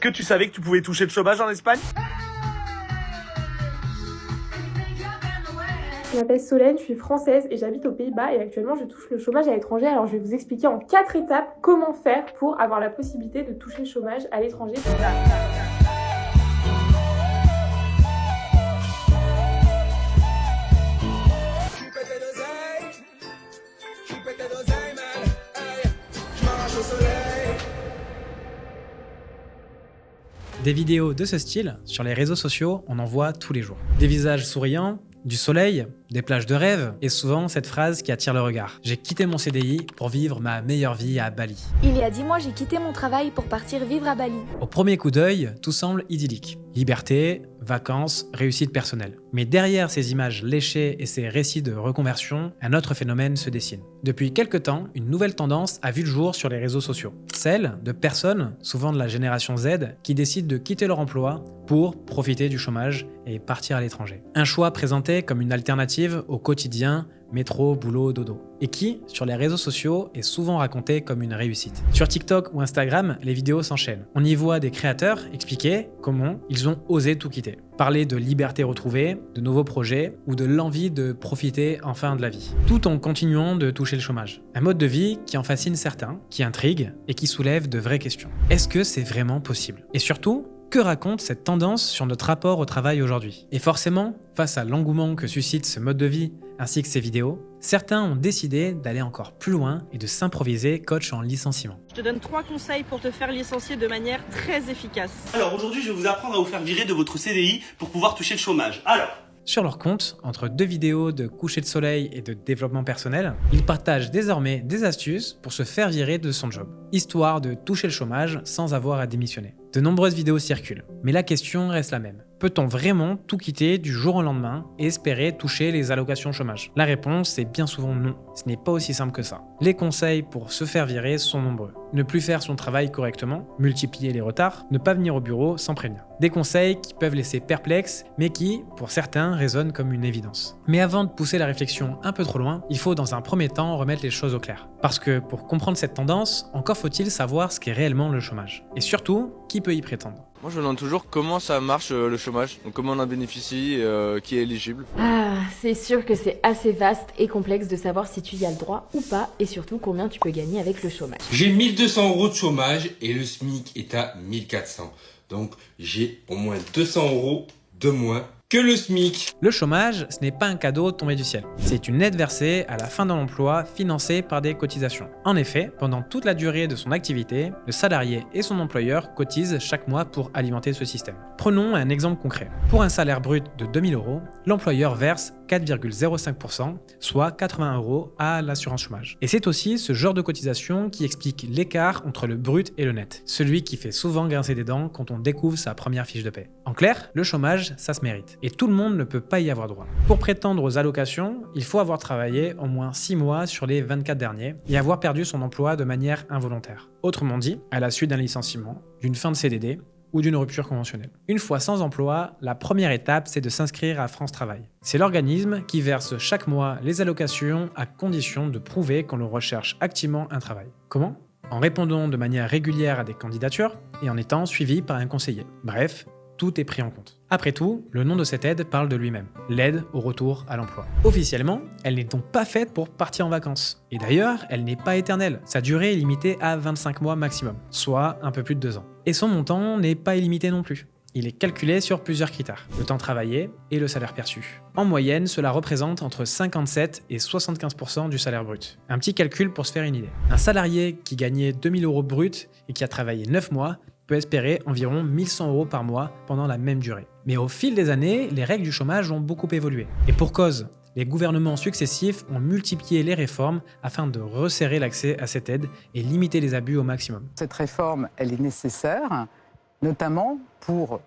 que tu savais que tu pouvais toucher le chômage en Espagne? Je m'appelle Solène, je suis française et j'habite aux Pays-Bas et actuellement je touche le chômage à l'étranger. Alors je vais vous expliquer en 4 étapes comment faire pour avoir la possibilité de toucher le chômage à l'étranger. Des vidéos de ce style, sur les réseaux sociaux, on en voit tous les jours. Des visages souriants, du soleil, des plages de rêve, et souvent cette phrase qui attire le regard. J'ai quitté mon CDI pour vivre ma meilleure vie à Bali. Il y a 10 mois, j'ai quitté mon travail pour partir vivre à Bali. Au premier coup d'œil, tout semble idyllique. Liberté, vacances, réussite personnelle. Mais derrière ces images léchées et ces récits de reconversion, un autre phénomène se dessine. Depuis quelques temps, une nouvelle tendance a vu le jour sur les réseaux sociaux. Celle de personnes, souvent de la génération Z, qui décident de quitter leur emploi pour profiter du chômage et partir à l'étranger. Un choix présenté comme une alternative au quotidien, métro, boulot, dodo. Et qui, sur les réseaux sociaux, est souvent raconté comme une réussite. Sur TikTok ou Instagram, les vidéos s'enchaînent. On y voit des créateurs expliquer comment ils ont osé tout quitter. Parler de liberté retrouvée, de nouveaux projets ou de l'envie de profiter enfin de la vie. Tout en continuant de toucher le chômage. Un mode de vie qui en fascine certains, qui intrigue et qui soulève de vraies questions. Est-ce que c'est vraiment possible? Et surtout, que raconte cette tendance sur notre rapport au travail aujourd'hui? Et forcément, face à l'engouement que suscite ce mode de vie ainsi que ces vidéos, certains ont décidé d'aller encore plus loin et de s'improviser coach en licenciement. Je te donne 3 conseils pour te faire licencier de manière très efficace. Alors aujourd'hui, je vais vous apprendre à vous faire virer de votre CDI pour pouvoir toucher le chômage. Alors, sur leur compte, entre 2 vidéos de coucher de soleil et de développement personnel, ils partagent désormais des astuces pour se faire virer de son job, histoire de toucher le chômage sans avoir à démissionner. De nombreuses vidéos circulent, mais la question reste la même. Peut-on vraiment tout quitter du jour au lendemain et espérer toucher les allocations chômage? La réponse est bien souvent non. Ce n'est pas aussi simple que ça. Les conseils pour se faire virer sont nombreux. Ne plus faire son travail correctement, multiplier les retards, ne pas venir au bureau sans prévenir. Des conseils qui peuvent laisser perplexes, mais qui, pour certains, résonnent comme une évidence. Mais avant de pousser la réflexion un peu trop loin, il faut dans un premier temps remettre les choses au clair. Parce que pour comprendre cette tendance, encore faut-il savoir ce qu'est réellement le chômage. Et surtout, qui peut y prétendre? Moi je me demande toujours comment ça marche le chômage, donc comment on en bénéficie, qui est éligible. Ah, c'est sûr que c'est assez vaste et complexe de savoir si tu y as le droit ou pas et surtout combien tu peux gagner avec le chômage. J'ai 1200 € de chômage et le SMIC est à 1400. Donc j'ai au moins 200 € de moins que le SMIC. Le chômage, ce n'est pas un cadeau tombé du ciel. C'est une aide versée à la fin d'un emploi financée par des cotisations. En effet, pendant toute la durée de son activité, le salarié et son employeur cotisent chaque mois pour alimenter ce système. Prenons un exemple concret. Pour un salaire brut de 2000 €, l'employeur verse 4,05%, soit 80 € à l'assurance chômage. Et c'est aussi ce genre de cotisation qui explique l'écart entre le brut et le net, celui qui fait souvent grincer des dents quand on découvre sa première fiche de paie. En clair, le chômage, ça se mérite, et tout le monde ne peut pas y avoir droit. Pour prétendre aux allocations, il faut avoir travaillé au moins 6 mois sur les 24 derniers et avoir perdu son emploi de manière involontaire. Autrement dit, à la suite d'un licenciement, d'une fin de CDD, ou d'une rupture conventionnelle. Une fois sans emploi, la première étape, c'est de s'inscrire à France Travail. C'est l'organisme qui verse chaque mois les allocations à condition de prouver qu'on le recherche activement un travail. Comment? En répondant de manière régulière à des candidatures et en étant suivi par un conseiller. Bref, tout est pris en compte. Après tout, le nom de cette aide parle de lui-même, l'aide au retour à l'emploi. Officiellement, elle n'est donc pas faite pour partir en vacances. Et d'ailleurs, elle n'est pas éternelle. Sa durée est limitée à 25 mois maximum, soit un peu plus de 2 ans. Et son montant n'est pas illimité non plus. Il est calculé sur plusieurs critères, le temps travaillé et le salaire perçu. En moyenne, cela représente entre 57 et 75% du salaire brut. Un petit calcul pour se faire une idée. Un salarié qui gagnait 2000 € brut et qui a travaillé 9 mois peut espérer environ 1100 € par mois pendant la même durée. Mais au fil des années, les règles du chômage ont beaucoup évolué. Et pour cause, les gouvernements successifs ont multiplié les réformes afin de resserrer l'accès à cette aide et limiter les abus au maximum. Cette réforme, elle est nécessaire, notamment pour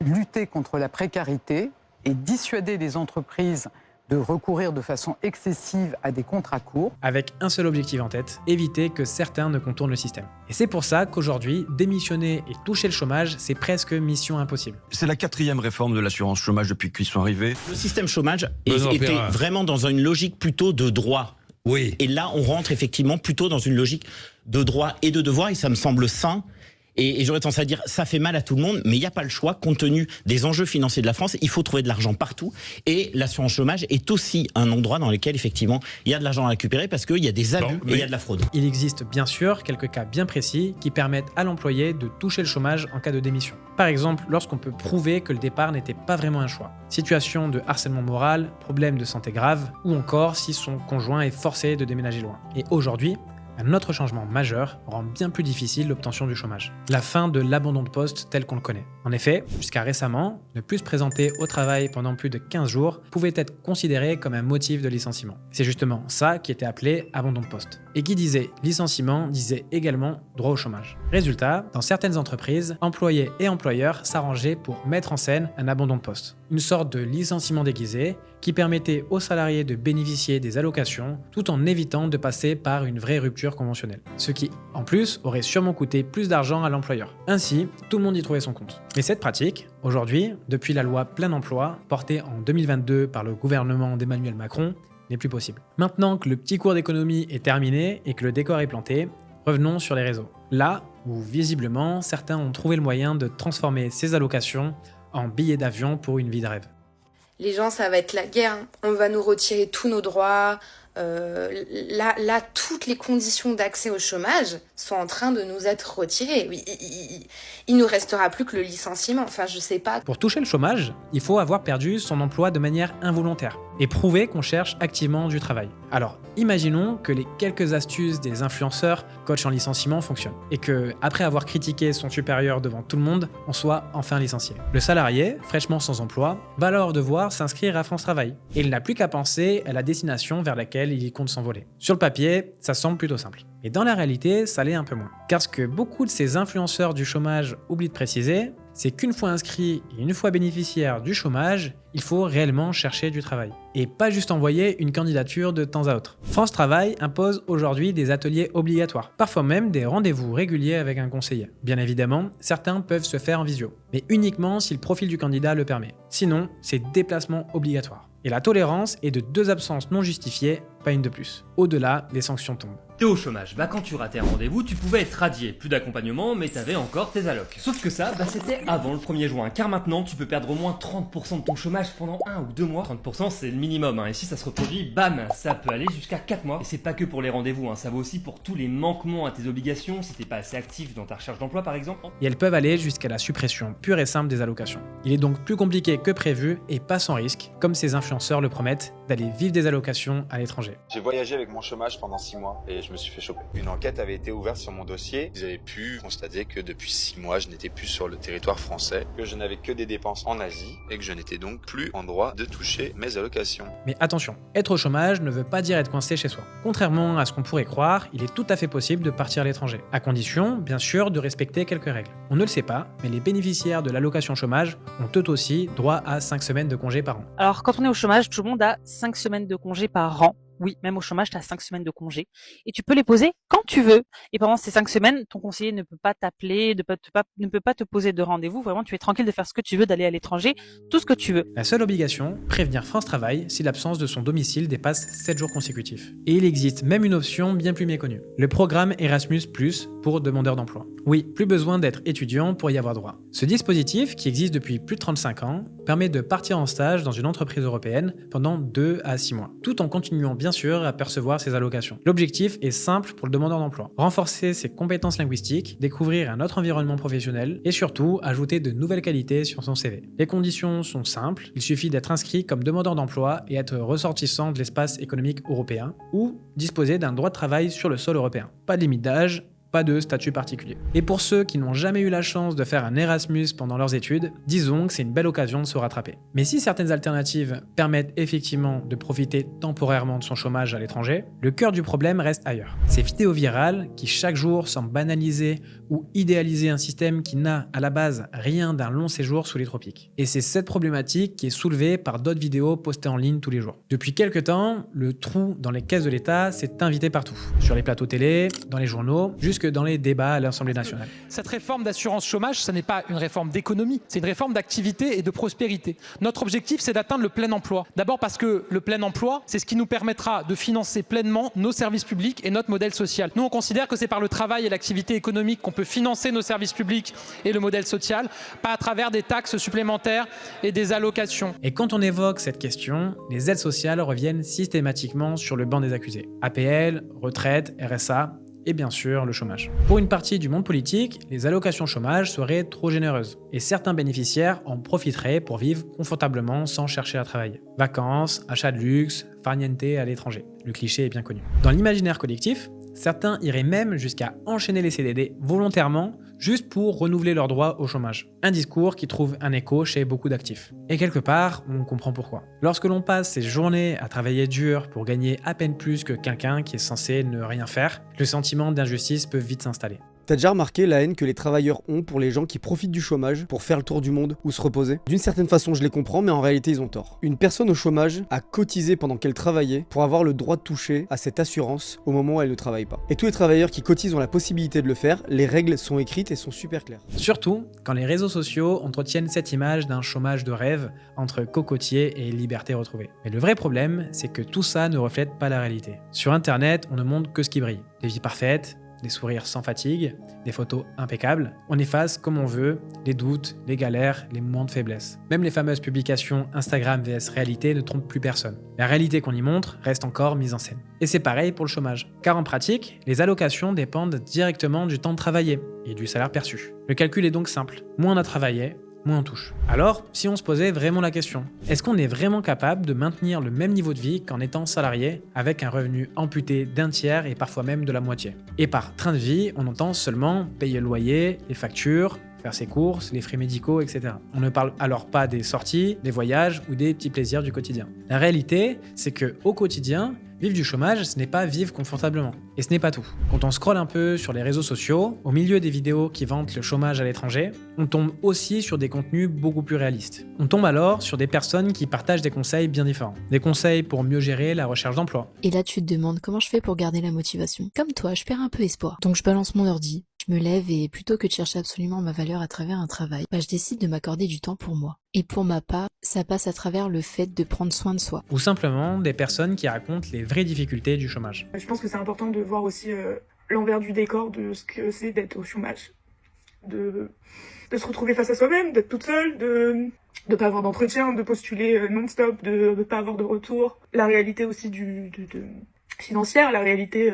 lutter contre la précarité et dissuader les entreprises de recourir de façon excessive à des contrats courts. Avec un seul objectif en tête, éviter que certains ne contournent le système. Et c'est pour ça qu'aujourd'hui, démissionner et toucher le chômage, c'est presque mission impossible. C'est la 4e réforme de l'assurance chômage depuis qu'ils sont arrivés. Le système chômage était vraiment dans une logique plutôt de droit. Oui. Et là, on rentre effectivement plutôt dans une logique de droit et de devoir, et ça me semble sain. Et j'aurais tendance à dire, ça fait mal à tout le monde, mais il n'y a pas le choix, compte tenu des enjeux financiers de la France. Il faut trouver de l'argent partout. Et l'assurance chômage est aussi un endroit dans lequel, effectivement, il y a de l'argent à récupérer parce qu'il y a des abus et il y a de la fraude. Il existe bien sûr quelques cas bien précis qui permettent à l'employé de toucher le chômage en cas de démission. Par exemple, lorsqu'on peut prouver que le départ n'était pas vraiment un choix. Situation de harcèlement moral, problème de santé grave, ou encore si son conjoint est forcé de déménager loin. Et aujourd'hui, un autre changement majeur rend bien plus difficile l'obtention du chômage. La fin de l'abandon de poste tel qu'on le connaît. En effet, jusqu'à récemment, ne plus se présenter au travail pendant plus de 15 jours pouvait être considéré comme un motif de licenciement. C'est justement ça qui était appelé abandon de poste. Et qui disait licenciement disait également droit au chômage. Résultat, dans certaines entreprises, employés et employeurs s'arrangeaient pour mettre en scène un abandon de poste. Une sorte de licenciement déguisé qui permettait aux salariés de bénéficier des allocations tout en évitant de passer par une vraie rupture conventionnelle. Ce qui, en plus, aurait sûrement coûté plus d'argent à l'employeur. Ainsi, tout le monde y trouvait son compte. Mais cette pratique, aujourd'hui, depuis la loi plein emploi, portée en 2022 par le gouvernement d'Emmanuel Macron, n'est plus possible. Maintenant que le petit cours d'économie est terminé et que le décor est planté, revenons sur les réseaux. Là où, visiblement, certains ont trouvé le moyen de transformer ces allocations en billets d'avion pour une vie de rêve. Les gens, ça va être la guerre. On va nous retirer tous nos droits. Là, toutes les conditions d'accès au chômage sont en train de nous être retirées. Il ne nous restera plus que le licenciement. Enfin, je sais pas. Pour toucher le chômage, il faut avoir perdu son emploi de manière involontaire et prouver qu'on cherche activement du travail. Alors, imaginons que les quelques astuces des influenceurs coach en licenciement fonctionnent et que, après avoir critiqué son supérieur devant tout le monde, on soit enfin licencié. Le salarié, fraîchement sans emploi, va alors devoir s'inscrire à France Travail et il n'a plus qu'à penser à la destination vers laquelle il compte s'envoler. Sur le papier, ça semble plutôt simple. Mais dans la réalité, ça l'est un peu moins. Car ce que beaucoup de ces influenceurs du chômage oublient de préciser, c'est qu'une fois inscrit et une fois bénéficiaire du chômage, il faut réellement chercher du travail. Et pas juste envoyer une candidature de temps à autre. France Travail impose aujourd'hui des ateliers obligatoires, parfois même des rendez-vous réguliers avec un conseiller. Bien évidemment, certains peuvent se faire en visio, mais uniquement si le profil du candidat le permet. Sinon, c'est déplacement obligatoire. Et la tolérance est de 2 absences non justifiées, pas une de plus. Au-delà, les sanctions tombent. T'es au chômage, quand tu ratais un rendez-vous, tu pouvais être radié, plus d'accompagnement, mais t'avais encore tes allocs. Sauf que ça, c'était avant le 1er juin, car maintenant tu peux perdre au moins 30% de ton chômage pendant 1 ou 2 mois. 30% c'est le minimum, et si ça se reproduit, bam, ça peut aller jusqu'à 4 mois. Et c'est pas que pour les rendez-vous, ça vaut aussi pour tous les manquements à tes obligations, si t'es pas assez actif dans ta recherche d'emploi par exemple. Et elles peuvent aller jusqu'à la suppression pure et simple des allocations. Il est donc plus compliqué que prévu, et pas sans risque, comme ces influenceurs le promettent, d'aller vivre des allocations à l'étranger. J'ai voyagé avec mon chômage pendant 6 mois, et je me suis fait choper. Une enquête avait été ouverte sur mon dossier. Ils avaient pu constater que depuis 6 mois, je n'étais plus sur le territoire français, que je n'avais que des dépenses en Asie et que je n'étais donc plus en droit de toucher mes allocations. Mais attention, être au chômage ne veut pas dire être coincé chez soi. Contrairement à ce qu'on pourrait croire, il est tout à fait possible de partir à l'étranger, à condition, bien sûr, de respecter quelques règles. On ne le sait pas, mais les bénéficiaires de l'allocation chômage ont eux aussi droit à 5 semaines de congé par an. Alors quand on est au chômage, tout le monde a 5 semaines de congé par an. Oui, même au chômage, tu as 5 semaines de congé. Et tu peux les poser quand tu veux. Et pendant ces 5 semaines, ton conseiller ne peut pas t'appeler, ne peut pas te poser de rendez-vous. Vraiment, tu es tranquille de faire ce que tu veux, d'aller à l'étranger, tout ce que tu veux. La seule obligation, prévenir France Travail si l'absence de son domicile dépasse 7 jours consécutifs. Et il existe même une option bien plus méconnue. Le programme Erasmus+, pour demandeurs d'emploi. Oui, plus besoin d'être étudiant pour y avoir droit. Ce dispositif, qui existe depuis plus de 35 ans, permet de partir en stage dans une entreprise européenne pendant 2 à 6 mois, tout en continuant bien sûr à percevoir ses allocations. L'objectif est simple pour le demandeur d'emploi. Renforcer ses compétences linguistiques, découvrir un autre environnement professionnel et surtout ajouter de nouvelles qualités sur son CV. Les conditions sont simples, il suffit d'être inscrit comme demandeur d'emploi et être ressortissant de l'espace économique européen ou disposer d'un droit de travail sur le sol européen. Pas de limite d'âge, pas de statut particulier. Et pour ceux qui n'ont jamais eu la chance de faire un Erasmus pendant leurs études, disons que c'est une belle occasion de se rattraper. Mais si certaines alternatives permettent effectivement de profiter temporairement de son chômage à l'étranger, le cœur du problème reste ailleurs. Ces vidéos virales qui chaque jour semblent banaliser ou idéaliser un système qui n'a à la base rien d'un long séjour sous les tropiques. Et c'est cette problématique qui est soulevée par d'autres vidéos postées en ligne tous les jours. Depuis quelques temps, le trou dans les caisses de l'État s'est invité partout. Sur les plateaux télé, dans les journaux, jusque dans les débats à l'Assemblée nationale. Cette réforme d'assurance chômage, ce n'est pas une réforme d'économie, c'est une réforme d'activité et de prospérité. Notre objectif, c'est d'atteindre le plein emploi. D'abord parce que le plein emploi, c'est ce qui nous permettra de financer pleinement nos services publics et notre modèle social. Nous, on considère que c'est par le travail et l'activité économique qu'on peut peut financer nos services publics et le modèle social, pas à travers des taxes supplémentaires et des allocations. Et quand on évoque cette question, les aides sociales reviennent systématiquement sur le banc des accusés. APL, retraite, RSA, et bien sûr le chômage. Pour une partie du monde politique, les allocations chômage seraient trop généreuses, et certains bénéficiaires en profiteraient pour vivre confortablement sans chercher à travailler. Vacances, achats de luxe, farniente à l'étranger. Le cliché est bien connu. Dans l'imaginaire collectif, certains iraient même jusqu'à enchaîner les CDD volontairement, juste pour renouveler leurs droits au chômage. Un discours qui trouve un écho chez beaucoup d'actifs. Et quelque part, on comprend pourquoi. Lorsque l'on passe ses journées à travailler dur pour gagner à peine plus que quelqu'un qui est censé ne rien faire, le sentiment d'injustice peut vite s'installer. T'as déjà remarqué la haine que les travailleurs ont pour les gens qui profitent du chômage pour faire le tour du monde ou se reposer? D'une certaine façon, je les comprends, mais en réalité, ils ont tort. Une personne au chômage a cotisé pendant qu'elle travaillait pour avoir le droit de toucher à cette assurance au moment où elle ne travaille pas. Et tous les travailleurs qui cotisent ont la possibilité de le faire, les règles sont écrites et sont super claires. Surtout quand les réseaux sociaux entretiennent cette image d'un chômage de rêve entre cocotier et liberté retrouvée. Mais le vrai problème, c'est que tout ça ne reflète pas la réalité. Sur Internet, on ne montre que ce qui brille. Des vies parfaites, des sourires sans fatigue, des photos impeccables. On efface comme on veut les doutes, les galères, les moments de faiblesse. Même les fameuses publications Instagram vs réalité ne trompent plus personne. La réalité qu'on y montre reste encore mise en scène. Et c'est pareil pour le chômage. Car en pratique, les allocations dépendent directement du temps travaillé et du salaire perçu. Le calcul est donc simple. Moins on a travaillé, moins on touche. Alors, si on se posait vraiment la question, est-ce qu'on est vraiment capable de maintenir le même niveau de vie qu'en étant salarié, avec un revenu amputé d'un tiers et parfois même de la moitié? Et par train de vie, on entend seulement payer le loyer, les factures, faire ses courses, les frais médicaux, etc. On ne parle alors pas des sorties, des voyages ou des petits plaisirs du quotidien. La réalité, c'est que au quotidien, vivre du chômage, ce n'est pas vivre confortablement. Et ce n'est pas tout. Quand on scrolle un peu sur les réseaux sociaux, au milieu des vidéos qui vantent le chômage à l'étranger, on tombe aussi sur des contenus beaucoup plus réalistes. On tombe alors sur des personnes qui partagent des conseils bien différents. Des conseils pour mieux gérer la recherche d'emploi. Et là, tu te demandes comment je fais pour garder la motivation. Comme toi, je perds un peu espoir. Donc je balance mon ordi, je me lève et plutôt que de chercher absolument ma valeur à travers un travail, je décide de m'accorder du temps pour moi. Et pour ma part, ça passe à travers le fait de prendre soin de soi. Ou simplement des personnes qui racontent les vraies difficultés du chômage. Je pense que c'est important de voir aussi l'envers du décor de ce que c'est d'être au chômage. De se retrouver face à soi-même, d'être toute seule, de pas avoir d'entretien, de postuler non-stop, de pas avoir de retour. La réalité aussi financière, la réalité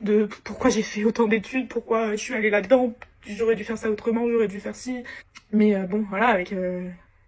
de pourquoi j'ai fait autant d'études, pourquoi je suis allée là-dedans, j'aurais dû faire ça autrement, j'aurais dû faire ci. Mais bon, voilà, avec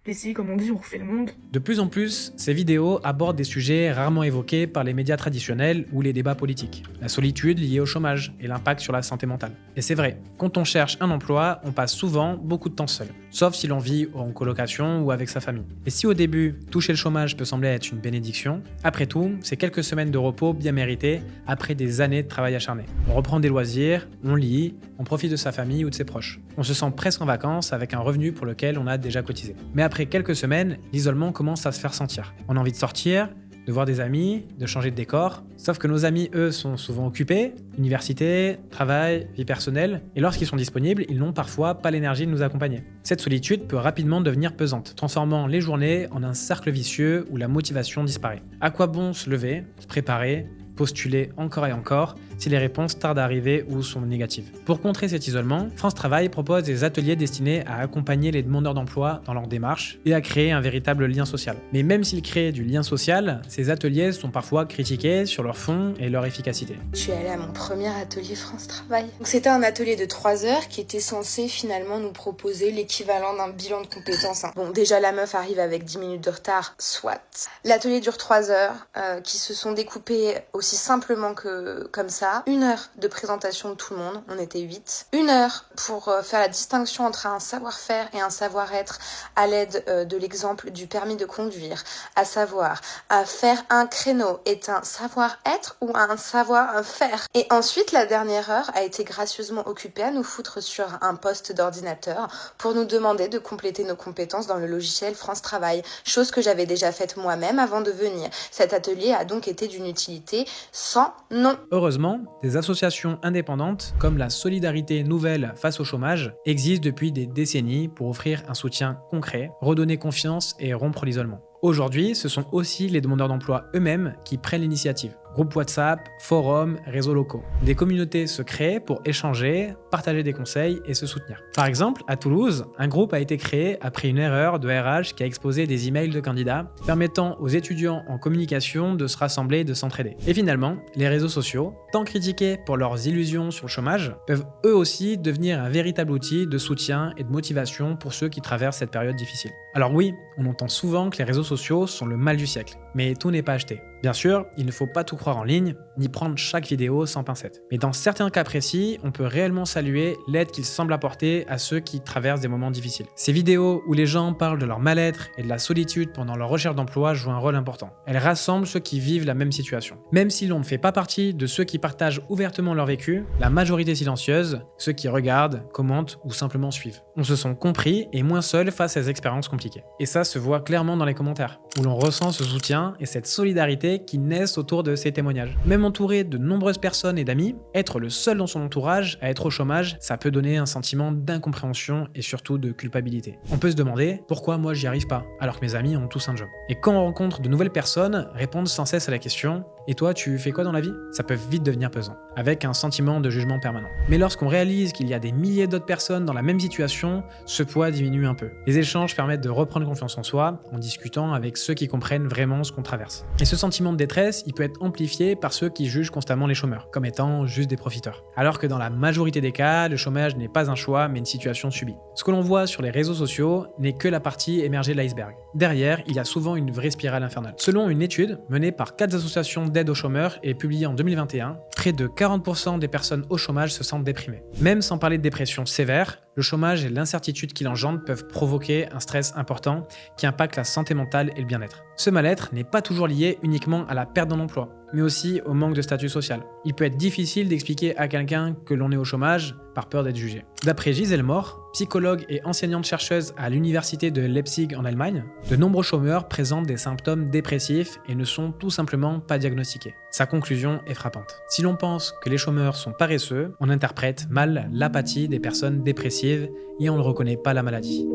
ici, comme on dit, on refait le monde. De plus en plus, ces vidéos abordent des sujets rarement évoqués par les médias traditionnels ou les débats politiques. La solitude liée au chômage et l'impact sur la santé mentale. Et c'est vrai, quand on cherche un emploi, on passe souvent beaucoup de temps seul. Sauf si l'on vit en colocation ou avec sa famille. Et si au début, toucher le chômage peut sembler être une bénédiction, après tout, c'est quelques semaines de repos bien méritées après des années de travail acharné. On reprend des loisirs, on lit, on profite de sa famille ou de ses proches. On se sent presque en vacances avec un revenu pour lequel on a déjà cotisé. Mais après quelques semaines, l'isolement commence à se faire sentir. On a envie de sortir, de voir des amis, de changer de décor. Sauf que nos amis, eux, sont souvent occupés, université, travail, vie personnelle, et lorsqu'ils sont disponibles, ils n'ont parfois pas l'énergie de nous accompagner. Cette solitude peut rapidement devenir pesante, transformant les journées en un cercle vicieux où la motivation disparaît. À quoi bon se lever, se préparer, postuler encore et encore si les réponses tardent à arriver ou sont négatives. Pour contrer cet isolement, France Travail propose des ateliers destinés à accompagner les demandeurs d'emploi dans leur démarche et à créer un véritable lien social. Mais même s'ils créent du lien social, ces ateliers sont parfois critiqués sur leur fond et leur efficacité. Je suis allée à mon premier atelier France Travail. C'était un atelier de 3 heures qui était censé finalement nous proposer l'équivalent d'un bilan de compétences. Bon, déjà la meuf arrive avec 10 minutes de retard, soit. L'atelier dure 3 heures, qui se sont découpées aussi simplement que comme ça. 1 heure de présentation de tout le monde, on était 8. 1 heure pour faire la distinction entre un savoir-faire et un savoir-être à l'aide de l'exemple du permis de conduire. À savoir, à faire un créneau est un savoir-être ou un savoir-faire. Et ensuite, la dernière heure a été gracieusement occupée à nous foutre sur un poste d'ordinateur pour nous demander de compléter nos compétences dans le logiciel France Travail, chose que j'avais déjà faite moi-même avant de venir. Cet atelier a donc été d'une utilité sans nom. Heureusement, des associations indépendantes comme la Solidarité Nouvelle face au chômage existent depuis des décennies pour offrir un soutien concret, redonner confiance et rompre l'isolement. Aujourd'hui, ce sont aussi les demandeurs d'emploi eux-mêmes qui prennent l'initiative. Groupes WhatsApp, forums, réseaux locaux. Des communautés se créent pour échanger, partager des conseils et se soutenir. Par exemple, à Toulouse, un groupe a été créé après une erreur de RH qui a exposé des emails de candidats permettant aux étudiants en communication de se rassembler et de s'entraider. Et finalement, les réseaux sociaux, tant critiqués pour leurs illusions sur le chômage, peuvent eux aussi devenir un véritable outil de soutien et de motivation pour ceux qui traversent cette période difficile. Alors oui, on entend souvent que les réseaux sociaux sont le mal du siècle, mais tout n'est pas acheté. Bien sûr, il ne faut pas tout croire en ligne, ni prendre chaque vidéo sans pincette. Mais dans certains cas précis, on peut réellement saluer l'aide qu'ils semblent apporter à ceux qui traversent des moments difficiles. Ces vidéos où les gens parlent de leur mal-être et de la solitude pendant leur recherche d'emploi jouent un rôle important. Elles rassemblent ceux qui vivent la même situation. Même si l'on ne fait pas partie de ceux qui partagent ouvertement leur vécu, la majorité silencieuse, ceux qui regardent, commentent ou simplement suivent. On se sent compris et moins seul face à ces expériences compliquées. Et ça se voit clairement dans les commentaires, où l'on ressent ce soutien et cette solidarité qui naissent autour de ces témoignages. Même entouré de nombreuses personnes et d'amis, être le seul dans son entourage à être au chômage, ça peut donner un sentiment d'incompréhension et surtout de culpabilité. On peut se demander pourquoi moi j'y arrive pas, alors que mes amis ont tous un job. Et quand on rencontre de nouvelles personnes, répondre sans cesse à la question « Et toi, tu fais quoi dans la vie ?» Ça peut vite devenir pesant, avec un sentiment de jugement permanent. Mais lorsqu'on réalise qu'il y a des milliers d'autres personnes dans la même situation, ce poids diminue un peu. Les échanges permettent de reprendre confiance en soi en discutant avec ceux qui comprennent vraiment ce qu'on traverse. Et ce sentiment de détresse, il peut être amplifié par ceux qui jugent constamment les chômeurs, comme étant juste des profiteurs. Alors que dans la majorité des cas, le chômage n'est pas un choix, mais une situation subie. Ce que l'on voit sur les réseaux sociaux n'est que la partie émergée de l'iceberg. Derrière, il y a souvent une vraie spirale infernale. Selon une étude menée par 4 associations d'aide aux chômeurs et publiée en 2021, près de 40% des personnes au chômage se sentent déprimées. Même sans parler de dépression sévère, le chômage et l'incertitude qu'il engendre peuvent provoquer un stress important qui impacte la santé mentale et le bien-être. Ce mal-être n'est pas toujours lié uniquement à la perte d'un emploi, mais aussi au manque de statut social. Il peut être difficile d'expliquer à quelqu'un que l'on est au chômage par peur d'être jugé. D'après Gisèle Mohr, psychologue et enseignante-chercheuse à l'université de Leipzig en Allemagne, de nombreux chômeurs présentent des symptômes dépressifs et ne sont tout simplement pas diagnostiqués. Sa conclusion est frappante. Si l'on pense que les chômeurs sont paresseux, on interprète mal l'apathie des personnes dépressives et on ne reconnaît pas la maladie.